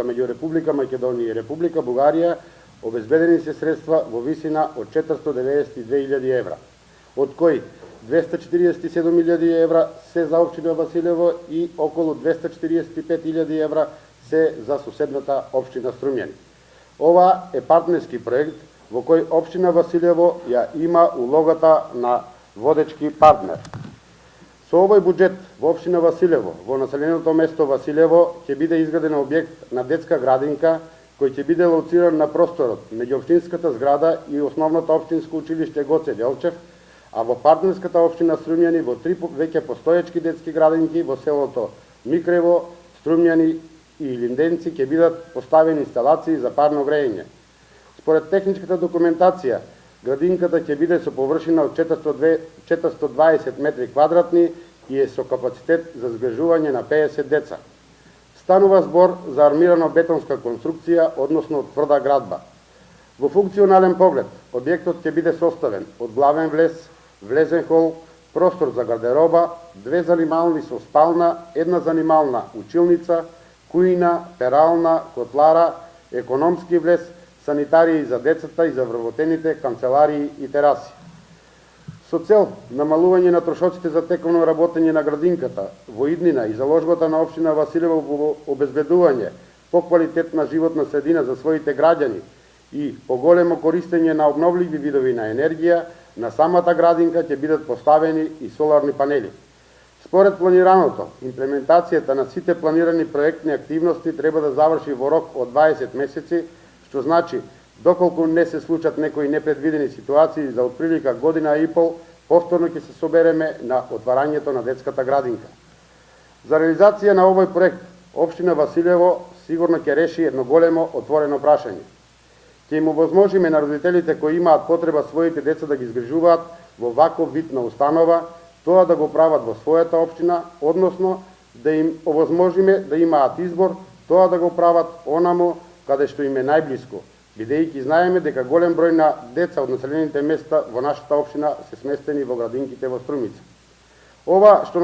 врска меѓу Република Македонија и Република Бугарија обезбедени се средства во висина од 492.000 евра, од кои 247.000 евра се за општина Василево и околу 245.000 евра се за соседната општина Струмјани. Ова е партнерски проект во кој општина Василево ја има улогата на водечки партнер. Со овој буџет во општина Василево, во населеното место Василево, ќе биде изграден објект на детска градинка кој ќе биде лоциран на просторот меѓу општинската зграда и основното општинско училиште Гоце Делчев, а во партнерската општина Струмјани во 3 веќе постоечки детски градинки во селото Микрево, Струмјани и Линденци ќе бидат поставени инсталации за парно грејење. Според техничката документација, градинката ќе биде со површина од 420 метри квадратни и е со капацитет за згрижување на 50 деца. Станува збор за армирано бетонска конструкција, односно тврда градба. Во функционален поглед, објектот ќе биде составен од главен влез, влезен хол, простор за гардероба, 2 занимални со спална, 1 занимална училница, кујна, перална, котлара, економски влез, санитарии за децата и за вработените, канцеларии и тераси. Со цел намалување на трошоците за тековно работење на градинката, во иднина и заложбата на општина Василево во обезбедување поквалитетна животна средина за своите граѓани и поголемо користење на обновливи видови на енергија, на самата градинка ќе бидат поставени и соларни панели. Според планираното, имплементацијата на сите планирани проектни активности треба да заврши во рок од 20 месеци, што значи, доколку не се случат некои непредвидени ситуации за отприлика година и пол, повторно ќе се собереме на отварањето на детската градинка. За реализација на овој проект, општина Василево сигурно ќе реши едно големо отворено прашање. Ќе им овозможиме на родителите кои имаат потреба своите деца да ги згрижуваат во ваков вид на установа, тоа да го прават во својата општина, односно да им овозможиме да имаат избор, тоа да го прават онаму каде што им е најблиско, бидејќи знаеме дека голем број на деца од населените места во нашата општина се сместени во градинките во Струмица. Ова што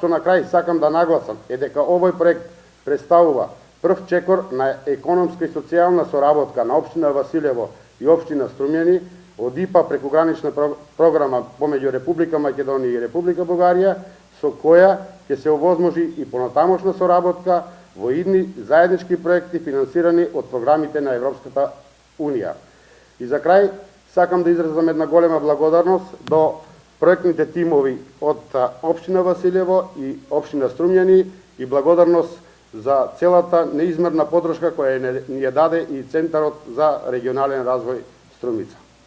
на крај сакам да нагласам е дека овој проект представува прв чекор на економска и социјална соработка на општина Василево и општина Струмјани од ИПА прекугранична програма помеѓу Република Македонија и Република Бугарија, со која ќе се овозможи и понатамошна соработка во идни заеднички проекти финансирани од програмите на Европската Унија. И за крај, сакам да изразам една голема благодарност до проектните тимови од општина Василево и општина Струмјани и благодарност за целата неизмерна подршка која ни ја даде и Центарот за регионален развој Струмица.